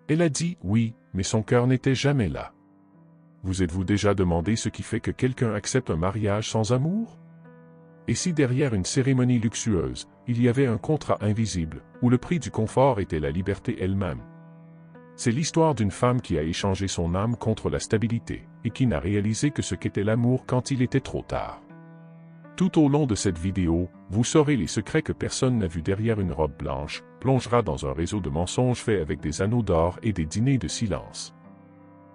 Elle a dit oui, mais son cœur n'était jamais là. Vous êtes-vous déjà demandé ce qui fait que quelqu'un accepte un mariage sans amour? Et si derrière une cérémonie luxueuse, il y avait un contrat invisible, où le prix du confort était la liberté elle-même? C'est l'histoire d'une femme qui a échangé son âme contre la stabilité, et qui n'a réalisé que ce qu'était l'amour quand il était trop tard. Tout au long de cette vidéo, vous saurez les secrets que personne n'a vus derrière une robe blanche, plongera dans un réseau de mensonges faits avec des anneaux d'or et des dîners de silence.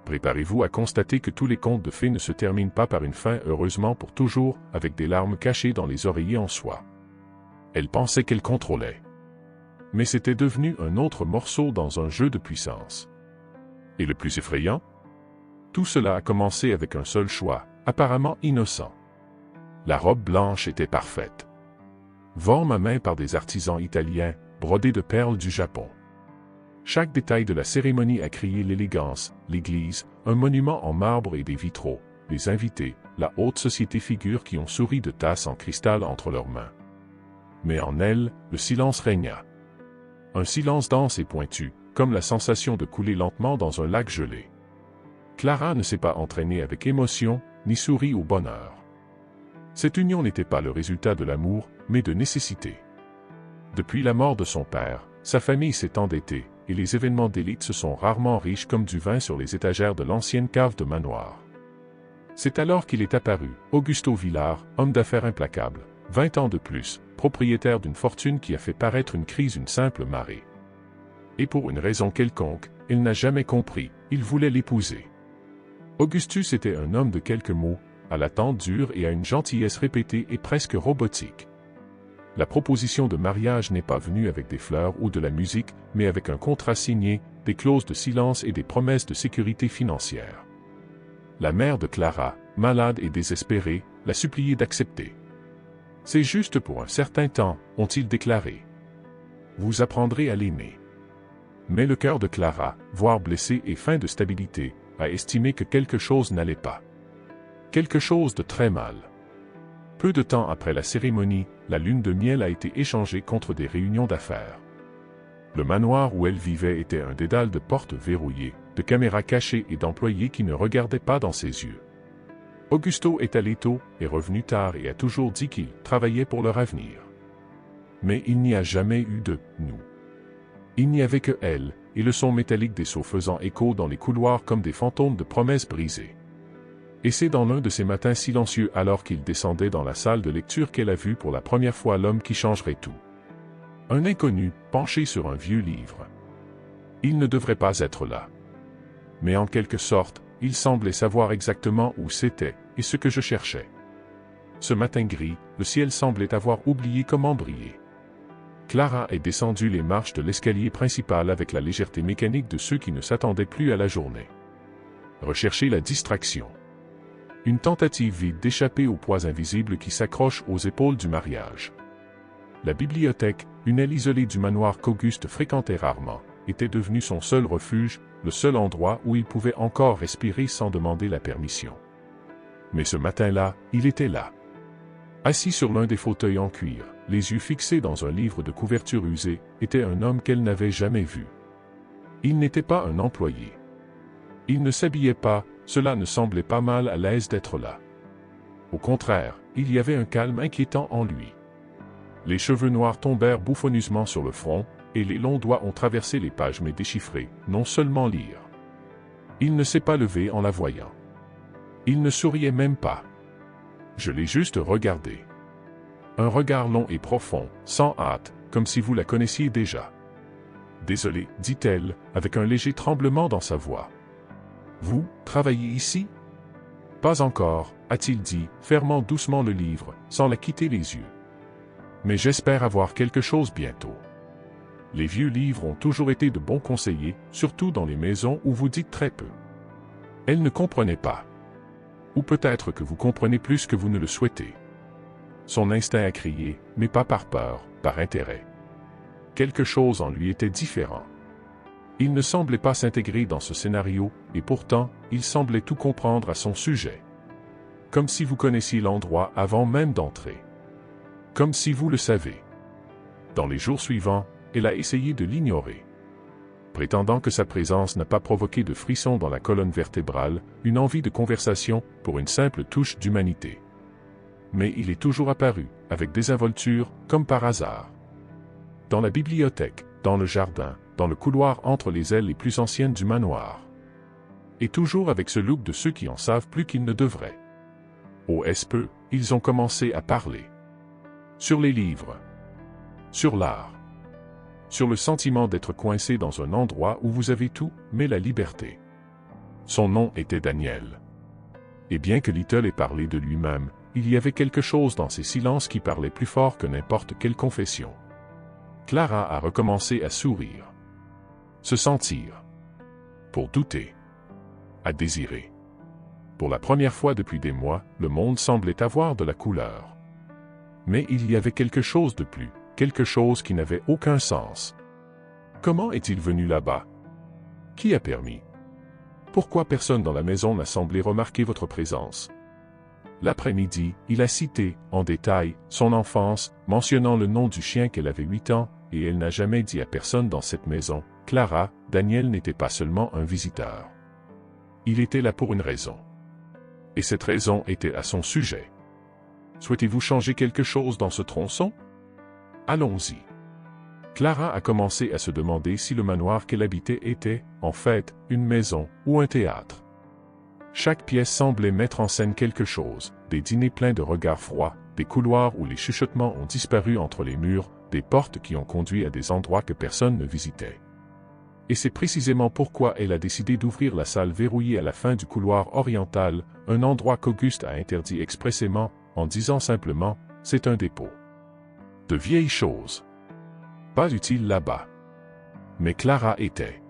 Préparez-vous à constater que tous les contes de fées ne se terminent pas par une fin heureusement pour toujours, avec des larmes cachées dans les oreillers en soie. Elle pensait qu'elle contrôlait. Mais c'était devenu un autre morceau dans un jeu de puissance. Et le plus effrayant? Tout cela a commencé avec un seul choix, apparemment innocent. La robe blanche était parfaite. Forme à main par des artisans italiens, brodée de perles du Japon. Chaque détail de la cérémonie a crié l'élégance, l'église, un monument en marbre et des vitraux, les invités, la haute société figures qui ont souri de tasses en cristal entre leurs mains. Mais en elle, le silence régna. Un silence dense et pointu, comme la sensation de couler lentement dans un lac gelé. Clara ne s'est pas entraînée avec émotion, ni sourit au bonheur. Cette union n'était pas le résultat de l'amour, mais de nécessité. Depuis la mort de son père, sa famille s'est endettée, et les événements d'élite se sont rarement riches comme du vin sur les étagères de l'ancienne cave de manoir. C'est alors qu'il est apparu, Augusto Villar, homme d'affaires implacable, 20 ans de plus, propriétaire d'une fortune qui a fait paraître une crise une simple marée. Et pour une raison quelconque, elle n'a jamais compris, il voulait l'épouser. Augustus était un homme de quelques mots, à la tente dure et à une gentillesse répétée et presque robotique. La proposition de mariage n'est pas venue avec des fleurs ou de la musique, mais avec un contrat signé, des clauses de silence et des promesses de sécurité financière. La mère de Clara, malade et désespérée, l'a supplié d'accepter. C'est juste pour un certain temps, ont-ils déclaré. Vous apprendrez à l'aimer. Mais le cœur de Clara, voire blessé et fin de stabilité, a estimé que quelque chose n'allait pas. Quelque chose de très mal. Peu de temps après la cérémonie, la lune de miel a été échangée contre des réunions d'affaires. Le manoir où elle vivait était un dédale de portes verrouillées, de caméras cachées et d'employés qui ne regardaient pas dans ses yeux. Augusto est allé tôt, est revenu tard et a toujours dit qu'il travaillait pour leur avenir. Mais il n'y a jamais eu de « nous ». Il n'y avait que elle, et le son métallique des seaux faisant écho dans les couloirs comme des fantômes de promesses brisées. Et c'est dans l'un de ces matins silencieux alors qu'il descendait dans la salle de lecture qu'elle a vu pour la première fois l'homme qui changerait tout. Un inconnu, penché sur un vieux livre. Il ne devrait pas être là. Mais en quelque sorte, il semblait savoir exactement où c'était, et ce que je cherchais. Ce matin gris, le ciel semblait avoir oublié comment briller. Clara est descendue les marches de l'escalier principal avec la légèreté mécanique de ceux qui ne s'attendaient plus à la journée. Rechercher la distraction. Une tentative vide d'échapper aux poids invisibles qui s'accrochent aux épaules du mariage. La bibliothèque, une aile isolée du manoir qu'Auguste fréquentait rarement, était devenue son seul refuge, le seul endroit où il pouvait encore respirer sans demander la permission. Mais ce matin-là, il était là. Assis sur l'un des fauteuils en cuir, les yeux fixés dans un livre de couverture usée, était un homme qu'elle n'avait jamais vu. Il n'était pas un employé. Il ne s'habillait pas, cela ne semblait pas mal à l'aise d'être là. Au contraire, il y avait un calme inquiétant en lui. Les cheveux noirs tombèrent bouffonneusement sur le front, et les longs doigts ont traversé les pages mais déchiffré, non seulement lire. Il ne s'est pas levé en la voyant. Il ne souriait même pas. Je l'ai juste regardé. Un regard long et profond, sans hâte, comme si vous la connaissiez déjà. Désolé, dit-elle, avec un léger tremblement dans sa voix. Vous, travaillez ici? Pas encore, a-t-il dit, fermant doucement le livre, sans la quitter les yeux. Mais j'espère avoir quelque chose bientôt. Les vieux livres ont toujours été de bons conseillers, surtout dans les maisons où vous dites très peu. Elle ne comprenait pas. Ou peut-être que vous comprenez plus que vous ne le souhaitez. Son instinct a crié, mais pas par peur, par intérêt. Quelque chose en lui était différent. Il ne semblait pas s'intégrer dans ce scénario, et pourtant, il semblait tout comprendre à son sujet. Comme si vous connaissiez l'endroit avant même d'entrer. Comme si vous le savez. Dans les jours suivants, elle a essayé de l'ignorer. prétendant que sa présence n'a pas provoqué de frisson dans la colonne vertébrale, une envie de conversation pour une simple touche d'humanité. Mais il est toujours apparu, avec désinvolture, comme par hasard. Dans la bibliothèque, dans le jardin, dans le couloir entre les ailes les plus anciennes du manoir. Et toujours avec ce look de ceux qui en savent plus qu'ils ne devraient. Au peu, ils ont commencé à parler. Sur les livres. Sur l'art. Sur le sentiment d'être coincé dans un endroit où vous avez tout, mais la liberté. Son nom était Daniel. Et bien que Little ait parlé de lui-même, il y avait quelque chose dans ses silences qui parlait plus fort que n'importe quelle confession. Clara a recommencé à sourire. Se sentir. Pour douter. À désirer. Pour la première fois depuis des mois, le monde semblait avoir de la couleur. Mais il y avait quelque chose de plus, quelque chose qui n'avait aucun sens. Comment est-il venu là-bas? Qui a permis? Pourquoi personne dans la maison n'a semblé remarquer votre présence? L'après-midi, il a cité, en détail, son enfance, mentionnant le nom du chien qu'elle avait 8 ans, et elle n'a jamais dit à personne dans cette maison, Clara, Daniel n'était pas seulement un visiteur. Il était là pour une raison. Et cette raison était à son sujet. Souhaitez-vous changer quelque chose dans ce tronçon? Allons-y. Clara a commencé à se demander si le manoir qu'elle habitait était, en fait, une maison ou un théâtre. Chaque pièce semblait mettre en scène quelque chose, des dîners pleins de regards froids, des couloirs où les chuchotements ont disparu entre les murs, des portes qui ont conduit à des endroits que personne ne visitait. Et c'est précisément pourquoi elle a décidé d'ouvrir la salle verrouillée à la fin du couloir oriental, un endroit qu'Auguste a interdit expressément, en disant simplement, c'est un dépôt. De vieilles choses. Pas utiles là-bas. Mais Clara était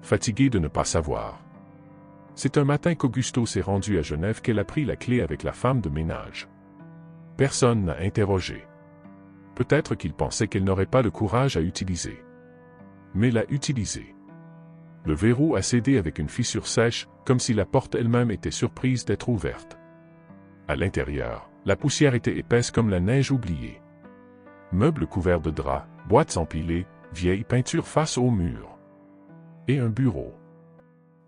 fatiguée de ne pas savoir. C'est un matin qu'Augusto s'est rendu à Genève qu'elle a pris la clé avec la femme de ménage. Personne n'a interrogé. Peut-être qu'il pensait qu'elle n'aurait pas le courage à utiliser. Mais l'a utilisé. Le verrou a cédé avec une fissure sèche, comme si la porte elle-même était surprise d'être ouverte. À l'intérieur, la poussière était épaisse comme la neige oubliée. Meubles couverts de draps, boîtes empilées, vieilles peintures face au mur. Et un bureau.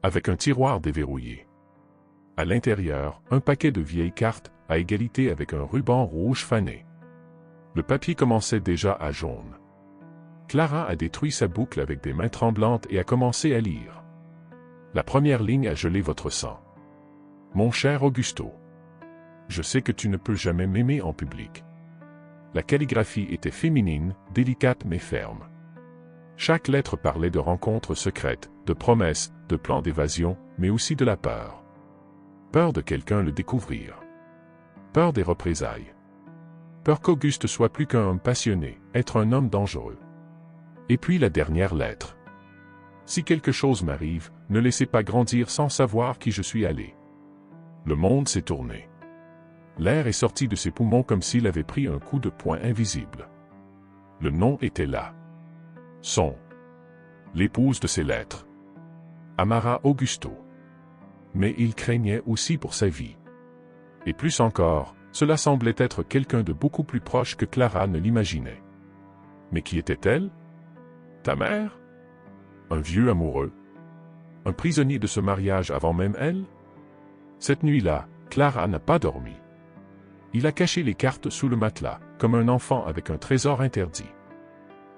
Avec un tiroir déverrouillé. À l'intérieur, un paquet de vieilles cartes, à égalité avec un ruban rouge fané. Le papier commençait déjà à jaune. Clara a détruit sa boucle avec des mains tremblantes et a commencé à lire. La première ligne a gelé votre sang. Mon cher Augusto. Je sais que tu ne peux jamais m'aimer en public. La calligraphie était féminine, délicate mais ferme. Chaque lettre parlait de rencontres secrètes, de promesses, de plans d'évasion, mais aussi de la peur. Peur de quelqu'un le découvrir. Peur des représailles. Peur qu'Auguste soit plus qu'un homme passionné, être un homme dangereux. Et puis la dernière lettre. Si quelque chose m'arrive, ne laissez pas grandir sans savoir qui je suis allé. Le monde s'est tourné. L'air est sorti de ses poumons comme s'il avait pris un coup de poing invisible. Le nom était là. Son. L'épouse de ses lettres. Amara Augusto. Mais il craignait aussi pour sa vie. Et plus encore, cela semblait être quelqu'un de beaucoup plus proche que Clara ne l'imaginait. Mais qui était-elle? Ta mère? Un vieux amoureux? Un prisonnier de ce mariage avant même elle? Cette nuit-là, Clara n'a pas dormi. Il a caché les cartes sous le matelas, comme un enfant avec un trésor interdit.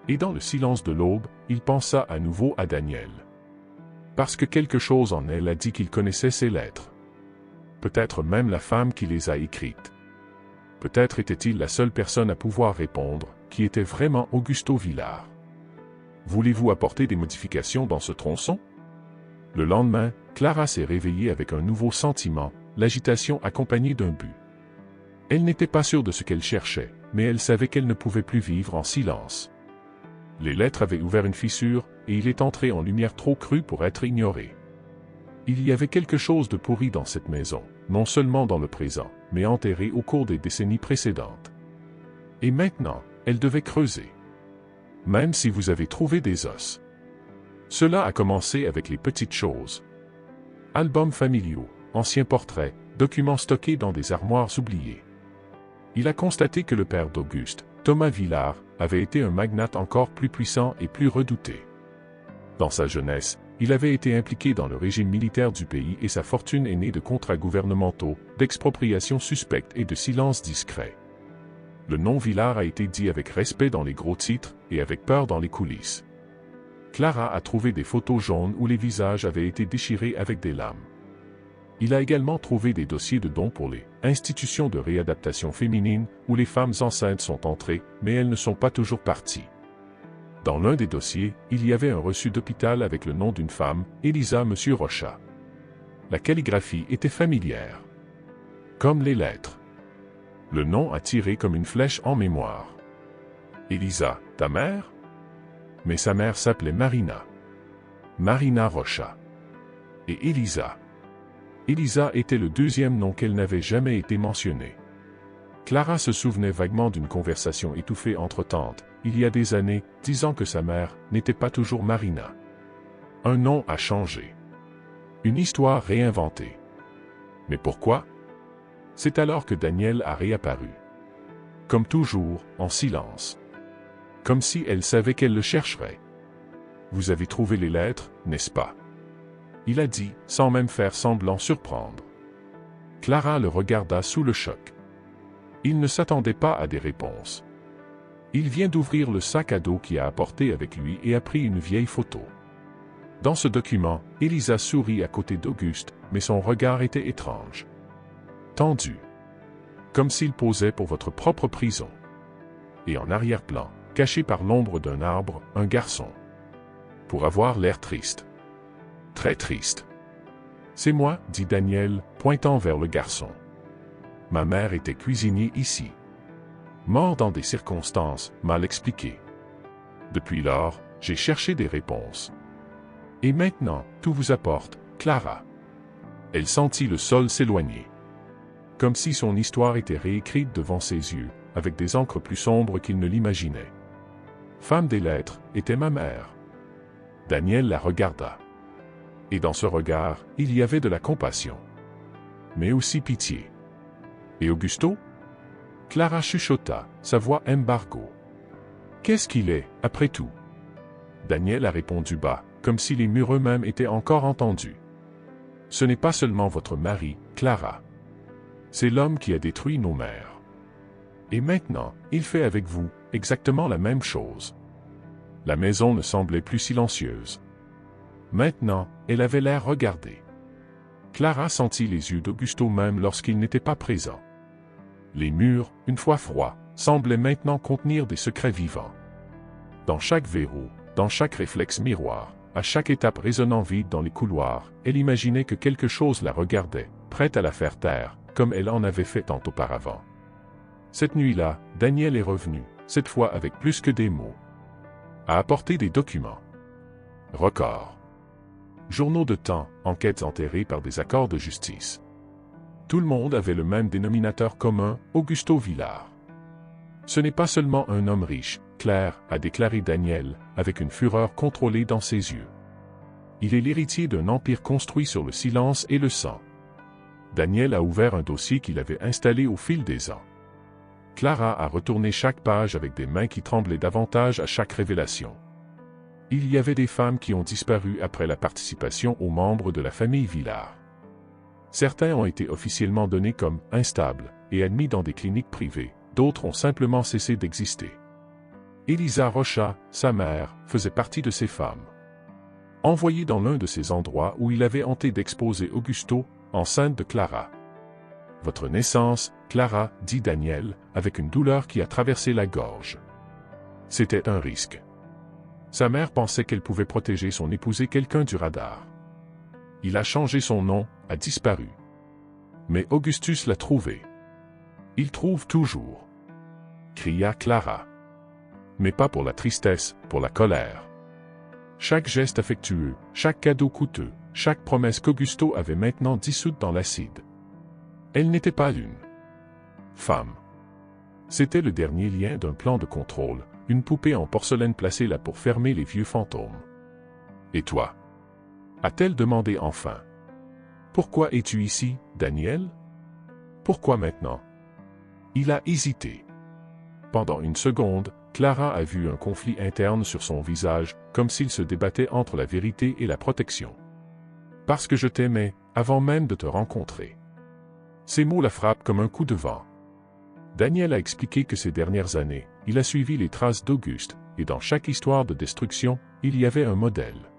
Et dans le silence de l'aube, il pensa à nouveau à Daniel. Parce que quelque chose en elle a dit qu'il connaissait ces lettres. Peut-être même la femme qui les a écrites. Peut-être était-il la seule personne à pouvoir répondre, qui était vraiment Augusto Villard. Voulez-vous apporter des modifications dans ce tronçon? Le lendemain, Clara s'est réveillée avec un nouveau sentiment, l'agitation accompagnée d'un but. Elle n'était pas sûre de ce qu'elle cherchait, mais elle savait qu'elle ne pouvait plus vivre en silence. Les lettres avaient ouvert une fissure, et il est entré en lumière trop crue pour être ignoré. Il y avait quelque chose de pourri dans cette maison, non seulement dans le présent, mais enterré au cours des décennies précédentes. Et maintenant, elle devait creuser. Même si vous avez trouvé des os. Cela a commencé avec les petites choses. Albums familiaux, anciens portraits, documents stockés dans des armoires oubliées. Il a constaté que le père d'Auguste, Thomas Villard, avait été un magnate encore plus puissant et plus redouté. Dans sa jeunesse, il avait été impliqué dans le régime militaire du pays et sa fortune est née de contrats gouvernementaux, d'expropriations suspectes et de silence discret. Le nom Villard a été dit avec respect dans les gros titres et avec peur dans les coulisses. Clara a trouvé des photos jaunes où les visages avaient été déchirés avec des lames. Il a également trouvé des dossiers de dons pour les institutions de réadaptation féminine où les femmes enceintes sont entrées, mais elles ne sont pas toujours parties. Dans l'un des dossiers, il y avait un reçu d'hôpital avec le nom d'une femme, Elisa Monsieur Rocha. La calligraphie était familière. Comme les lettres. Le nom a tiré comme une flèche en mémoire. Elisa, ta mère? Mais sa mère s'appelait Marina. Marina Rocha. Et Elisa. Elisa était le deuxième nom qu'elle n'avait jamais été mentionné. Clara se souvenait vaguement d'une conversation étouffée entre tantes, il y a des années, disant que sa mère n'était pas toujours Marina. Un nom a changé. Une histoire réinventée. Mais pourquoi? C'est alors que Daniel a réapparu. Comme toujours, en silence. Comme si elle savait qu'elle le chercherait. Vous avez trouvé les lettres, n'est-ce pas? Il a dit, sans même faire semblant surprendre. Clara le regarda sous le choc. Il ne s'attendait pas à des réponses. Il vient d'ouvrir le sac à dos qu'il a apporté avec lui et a pris une vieille photo. Dans ce document, Elisa sourit à côté d'Auguste, mais son regard était étrange. Tendu. Comme s'il posait pour votre propre prison. Et en arrière-plan, caché par l'ombre d'un arbre, un garçon. Pour avoir l'air triste. Très triste. C'est moi, dit Daniel, pointant vers le garçon. Ma mère était cuisinier ici. Mort dans des circonstances mal expliquées. Depuis lors, j'ai cherché des réponses. Et maintenant, tout vous apporte, Clara. Elle sentit le sol s'éloigner. Comme si son histoire était réécrite devant ses yeux, avec des encres plus sombres qu'il ne l'imaginait. Femme des lettres, était ma mère. Daniel la regarda. Et dans ce regard, il y avait de la compassion. Mais aussi pitié. Et Augusto? Clara chuchota, sa voix embargo. Qu'est-ce qu'il est, après tout? Daniel a répondu bas, comme si les murs eux-mêmes étaient encore entendus. Ce n'est pas seulement votre mari, Clara. C'est l'homme qui a détruit nos mères. Et maintenant, il fait avec vous exactement la même chose. La maison ne semblait plus silencieuse. Maintenant, elle avait l'air regardée. Clara sentit les yeux d'Augusto même lorsqu'il n'était pas présent. Les murs, une fois froids, semblaient maintenant contenir des secrets vivants. Dans chaque verrou, dans chaque réflexe miroir, à chaque étape résonnant vide dans les couloirs, elle imaginait que quelque chose la regardait, prête à la faire taire, comme elle en avait fait tant auparavant. Cette nuit-là, Daniel est revenu, cette fois avec plus que des mots. A apporté des documents. Records. Journaux de temps, enquêtes enterrées par des accords de justice. Tout le monde avait le même dénominateur commun, Augusto Villard. Ce n'est pas seulement un homme riche, Claire, a déclaré Daniel, avec une fureur contrôlée dans ses yeux. Il est l'héritier d'un empire construit sur le silence et le sang. Daniel a ouvert un dossier qu'il avait installé au fil des ans. Clara a retourné chaque page avec des mains qui tremblaient davantage à chaque révélation. Il y avait des femmes qui ont disparu après la participation aux membres de la famille Villard. Certains ont été officiellement donnés comme instables et admis dans des cliniques privées, d'autres ont simplement cessé d'exister. Elisa Rocha, sa mère, faisait partie de ces femmes. Envoyée dans l'un de ces endroits où il avait hanté d'exposer Augusto, enceinte de Clara. Votre naissance, Clara, dit Daniel, avec une douleur qui a traversé la gorge. C'était un risque. Sa mère pensait qu'elle pouvait protéger son épousé quelqu'un du radar. Il a changé son nom, a disparu. Mais Augustus l'a trouvé. Il trouve toujours. Cria Clara. Mais pas pour la tristesse, pour la colère. Chaque geste affectueux, chaque cadeau coûteux, chaque promesse qu'Augusto avait maintenant dissoute dans l'acide. Elle n'était pas une femme. C'était le dernier lien d'un plan de contrôle, une poupée en porcelaine placée là pour fermer les vieux fantômes. Et toi? A-t-elle demandé enfin. Pourquoi es-tu ici, Daniel? Pourquoi maintenant? Il a hésité. Pendant une seconde, Clara a vu un conflit interne sur son visage, comme s'il se débattait entre la vérité et la protection. Parce que je t'aimais, avant même de te rencontrer. Ces mots la frappent comme un coup de vent. Daniel a expliqué que ces dernières années, il a suivi les traces d'Auguste, et dans chaque histoire de destruction, il y avait un modèle.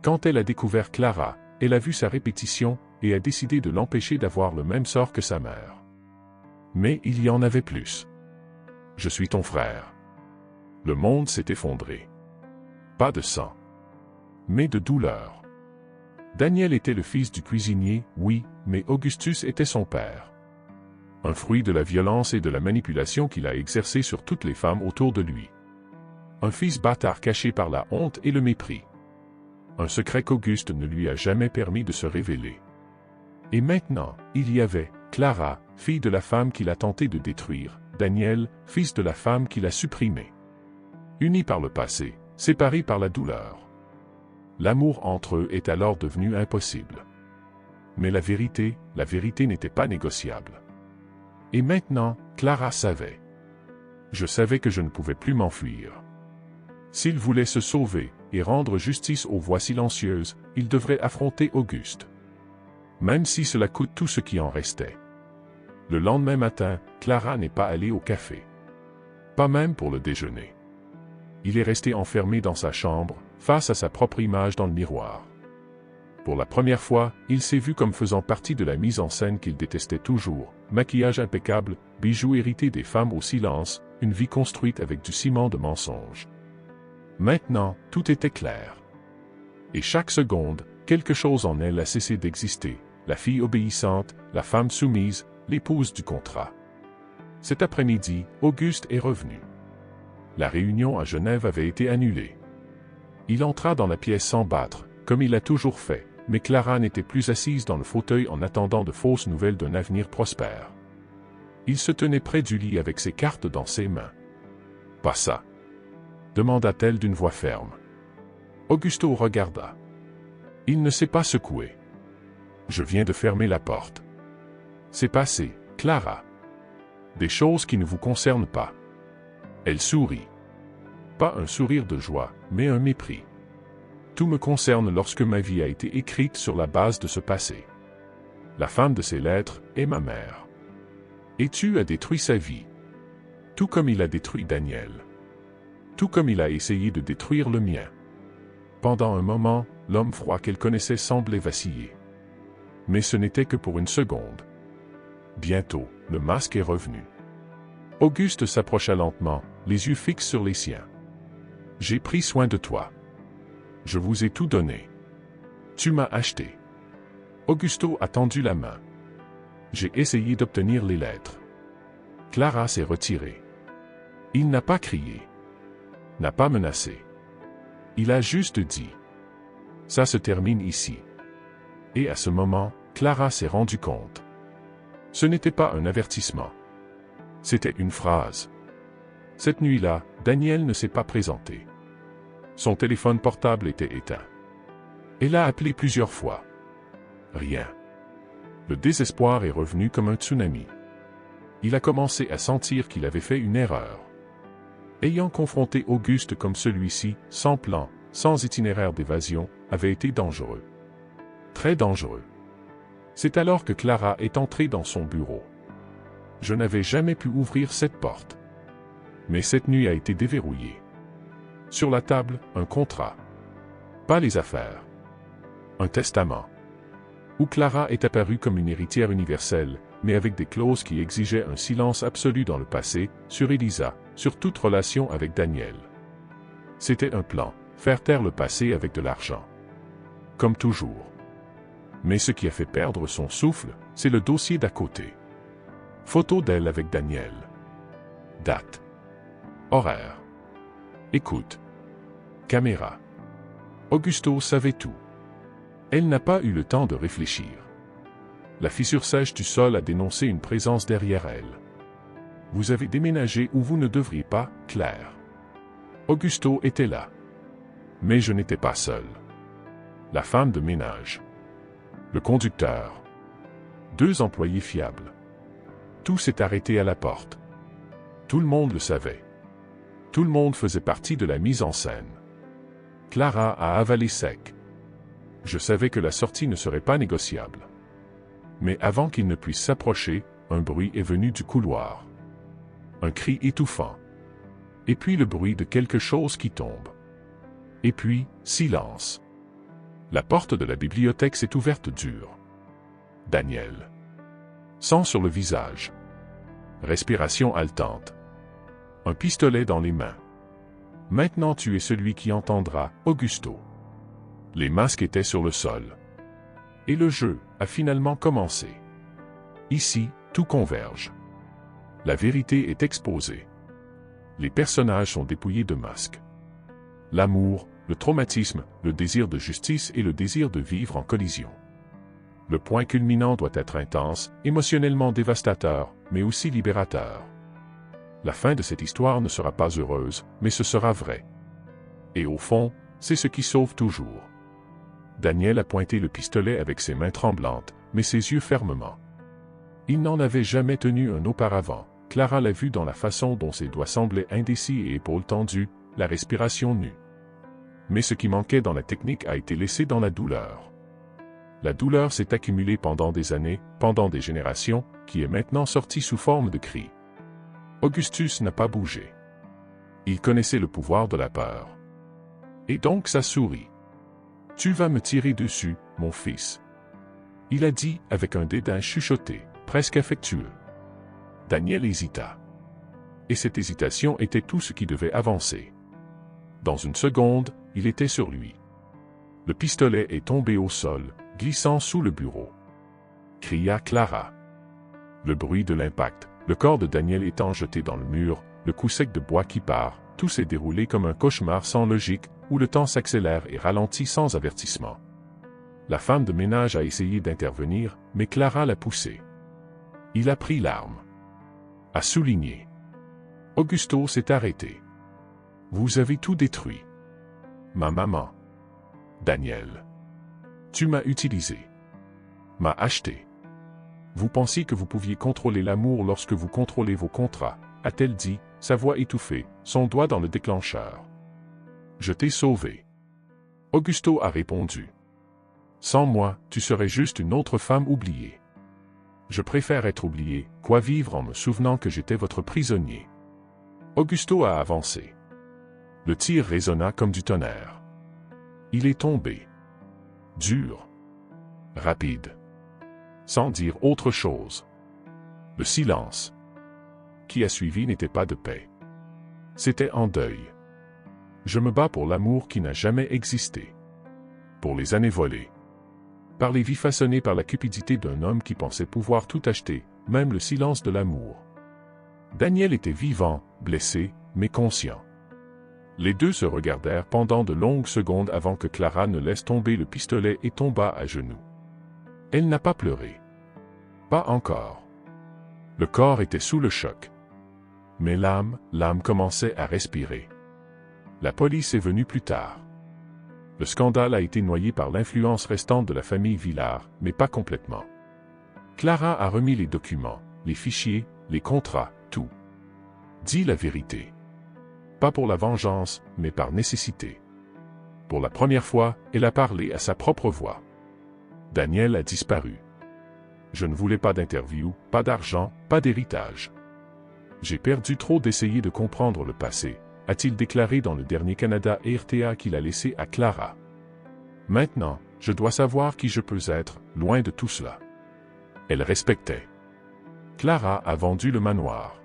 Quand elle a découvert Clara, elle a vu sa répétition, et a décidé de l'empêcher d'avoir le même sort que sa mère. Mais il y en avait plus. Je suis ton frère. Le monde s'est effondré. Pas de sang. Mais de douleur. Daniel était le fils du cuisinier, oui, mais Augustus était son père. Un fruit de la violence et de la manipulation qu'il a exercée sur toutes les femmes autour de lui. Un fils bâtard caché par la honte et le mépris. Un secret qu'Auguste ne lui a jamais permis de se révéler. Et maintenant, il y avait Clara, fille de la femme qu'il a tenté de détruire, Daniel, fils de la femme qu'il a supprimée. Unis par le passé, séparés par la douleur. L'amour entre eux est alors devenu impossible. Mais la vérité n'était pas négociable. Et maintenant, Clara savait. Je savais que je ne pouvais plus m'enfuir. S'il voulait se sauver et rendre justice aux voix silencieuses, il devrait affronter Auguste. Même si cela coûte tout ce qui en restait. Le lendemain matin, Clara n'est pas allée au café. Pas même pour le déjeuner. Il est resté enfermé dans sa chambre, face à sa propre image dans le miroir. Pour la première fois, il s'est vu comme faisant partie de la mise en scène qu'il détestait toujours, maquillage impeccable, bijoux hérités des femmes au silence, une vie construite avec du ciment de mensonges. Maintenant, tout était clair. Et chaque seconde, quelque chose en elle a cessé d'exister, la fille obéissante, la femme soumise, l'épouse du contrat. Cet après-midi, Auguste est revenu. La réunion à Genève avait été annulée. Il entra dans la pièce sans battre, comme il a toujours fait, mais Clara n'était plus assise dans le fauteuil en attendant de fausses nouvelles d'un avenir prospère. Il se tenait près du lit avec ses cartes dans ses mains. « Pas ça » demanda-t-elle d'une voix ferme. Augusto regarda. Il ne s'est pas secoué. « Je viens de fermer la porte. »« C'est passé, Clara. Des choses qui ne vous concernent pas. » Elle sourit. Pas un sourire de joie, mais un mépris. Tout me concerne lorsque ma vie a été écrite sur la base de ce passé. La femme de ces lettres est ma mère. Et tu as détruit sa vie. Tout comme il a détruit Daniel. Tout comme il a essayé de détruire le mien. Pendant un moment, l'homme froid qu'elle connaissait semblait vaciller. Mais ce n'était que pour une seconde. Bientôt, le masque est revenu. Auguste s'approcha lentement, les yeux fixes sur les siens. « J'ai pris soin de toi. Je vous ai tout donné. Tu m'as acheté. » Augusto a tendu la main. J'ai essayé d'obtenir les lettres. Clara s'est retirée. Il n'a pas crié. N'a pas menacé. Il a juste dit. Ça se termine ici. Et à ce moment, Clara s'est rendue compte. Ce n'était pas un avertissement. C'était une phrase. Cette nuit-là, Daniel ne s'est pas présenté. Son téléphone portable était éteint. Elle a appelé plusieurs fois. Rien. Le désespoir est revenu comme un tsunami. Il a commencé à sentir qu'il avait fait une erreur. Ayant confronté Auguste comme celui-ci, sans plan, sans itinéraire d'évasion, avait été dangereux. Très dangereux. C'est alors que Clara est entrée dans son bureau. Je n'avais jamais pu ouvrir cette porte. Mais cette nuit a été déverrouillée. Sur la table, un contrat. Pas les affaires. Un testament. Où Clara est apparue comme une héritière universelle, mais avec des clauses qui exigeaient un silence absolu dans le passé, sur Elisa, sur toute relation avec Daniel. C'était un plan, faire taire le passé avec de l'argent. Comme toujours. Mais ce qui a fait perdre son souffle, c'est le dossier d'à côté. Photo d'elle avec Daniel. Date. Horaire. Écoute. Caméra. Augusto savait tout. Elle n'a pas eu le temps de réfléchir. La fissure sèche du sol a dénoncé une présence derrière elle. Vous avez déménagé où vous ne devriez pas, Claire. Augusto était là. Mais je n'étais pas seul. La femme de ménage. Le conducteur. 2 employés fiables. Tout s'est arrêté à la porte. Tout le monde le savait. Tout le monde faisait partie de la mise en scène. Clara a avalé sec. Je savais que la sortie ne serait pas négociable. Mais avant qu'il ne puisse s'approcher, un bruit est venu du couloir. Un cri étouffant. Et puis le bruit de quelque chose qui tombe. Et puis, silence. La porte de la bibliothèque s'est ouverte dure. Daniel. Sang sur le visage. Respiration haletante. Un pistolet dans les mains. Maintenant tu es celui qui entendra, Augusto. Les masques étaient sur le sol. Et le jeu a finalement commencé. Ici, tout converge. La vérité est exposée. Les personnages sont dépouillés de masques. L'amour, le traumatisme, le désir de justice et le désir de vivre en collision. Le point culminant doit être intense, émotionnellement dévastateur, mais aussi libérateur. La fin de cette histoire ne sera pas heureuse, mais ce sera vrai. Et au fond, c'est ce qui sauve toujours. Daniel a pointé le pistolet avec ses mains tremblantes, mais ses yeux fermement. Il n'en avait jamais tenu un auparavant. Clara l'a vu dans la façon dont ses doigts semblaient indécis et épaules tendues, la respiration nue. Mais ce qui manquait dans la technique a été laissé dans la douleur. La douleur s'est accumulée pendant des années, pendant des générations, qui est maintenant sortie sous forme de cris. Augustus n'a pas bougé. Il connaissait le pouvoir de la peur. Et donc ça sourit. « Tu vas me tirer dessus, mon fils. » Il a dit avec un dédain chuchoté, presque affectueux. Daniel hésita. Et cette hésitation était tout ce qui devait avancer. Dans une seconde, il était sur lui. Le pistolet est tombé au sol, glissant sous le bureau. Cria Clara. Le bruit de l'impact, le corps de Daniel étant jeté dans le mur, le coup sec de bois qui part, tout s'est déroulé comme un cauchemar sans logique, où le temps s'accélère et ralentit sans avertissement. La femme de ménage a essayé d'intervenir, mais Clara l'a poussé. Il a pris l'arme. A souligné. Augusto s'est arrêté. Vous avez tout détruit. Ma maman. Daniel. Tu m'as utilisé. M'as acheté. Vous pensiez que vous pouviez contrôler l'amour lorsque vous contrôlez vos contrats, a-t-elle dit, sa voix étouffée, son doigt dans le déclencheur. Je t'ai sauvé. Augusto a répondu. Sans moi, tu serais juste une autre femme oubliée. Je préfère être oublié, qu'à vivre en me souvenant que j'étais votre prisonnier. Augusto a avancé. Le tir résonna comme du tonnerre. Il est tombé. Dur. Rapide. Sans dire autre chose. Le silence qui a suivi n'était pas de paix. C'était en deuil. Je me bats pour l'amour qui n'a jamais existé. Pour les années volées. Par les vies façonnées par la cupidité d'un homme qui pensait pouvoir tout acheter, même le silence de l'amour. Daniel était vivant, blessé, mais conscient. Les deux se regardèrent pendant de longues secondes avant que Clara ne laisse tomber le pistolet et tomba à genoux. Elle n'a pas pleuré. Pas encore. Le corps était sous le choc. Mais l'âme commençait à respirer. La police est venue plus tard. Le scandale a été noyé par l'influence restante de la famille Villard, mais pas complètement. Clara a remis les documents, les fichiers, les contrats, tout. Dis la vérité. Pas pour la vengeance, mais par nécessité. Pour la première fois, elle a parlé à sa propre voix. Daniel a disparu. Je ne voulais pas d'interview, pas d'argent, pas d'héritage. J'ai perdu trop d'essayer de comprendre le passé, a-t-il déclaré dans le dernier Canada RTA qu'il a laissé à Clara. Maintenant, je dois savoir qui je peux être, loin de tout cela. Elle respectait. Clara a vendu le manoir.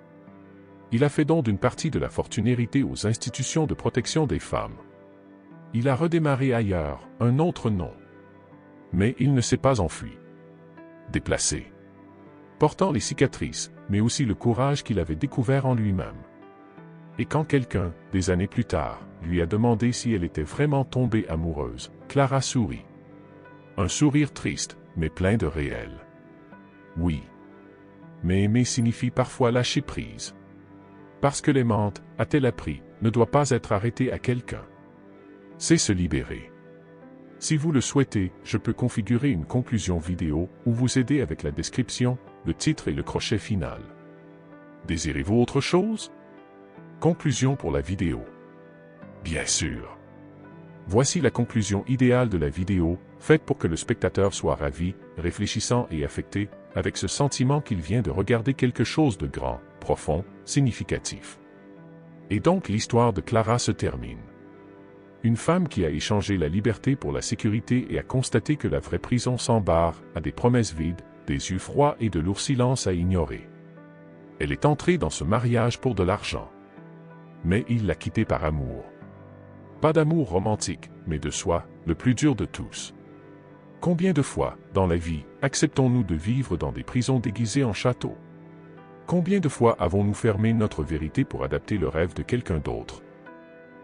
Il a fait don d'une partie de la fortune héritée aux institutions de protection des femmes. Il a redémarré ailleurs, un autre nom. Mais il ne s'est pas enfui. Déplacé. Portant les cicatrices, mais aussi le courage qu'il avait découvert en lui-même. Et quand quelqu'un, des années plus tard, lui a demandé si elle était vraiment tombée amoureuse, Clara sourit. Un sourire triste, mais plein de réel. Oui. Mais aimer signifie parfois lâcher prise. Parce que l'aimante, a-t-elle appris, ne doit pas être arrêtée à quelqu'un. C'est se libérer. Si vous le souhaitez, je peux configurer une conclusion vidéo ou vous aider avec la description, le titre et le crochet final. Désirez-vous autre chose? Conclusion pour la vidéo. Bien sûr. Voici la conclusion idéale de la vidéo, faite pour que le spectateur soit ravi, réfléchissant et affecté, avec ce sentiment qu'il vient de regarder quelque chose de grand, profond, significatif. Et donc l'histoire de Clara se termine. Une femme qui a échangé la liberté pour la sécurité et a constaté que la vraie prison s'embarre, a des promesses vides, des yeux froids et de lourds silences à ignorer. Elle est entrée dans ce mariage pour de l'argent. Mais il l'a quitté par amour. Pas d'amour romantique, mais de soi, le plus dur de tous. Combien de fois, dans la vie, acceptons-nous de vivre dans des prisons déguisées en châteaux? Combien de fois avons-nous fermé notre vérité pour adapter le rêve de quelqu'un d'autre?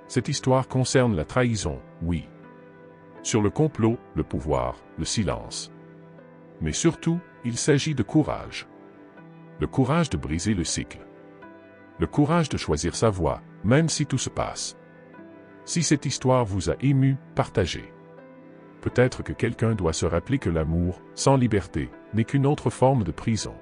Cette histoire concerne la trahison, oui. Sur le complot, le pouvoir, le silence. Mais surtout, il s'agit de courage. Le courage de briser le cycle. Le courage de choisir sa voie, même si tout se passe. Si cette histoire vous a ému, partagez. Peut-être que quelqu'un doit se rappeler que l'amour, sans liberté, n'est qu'une autre forme de prison.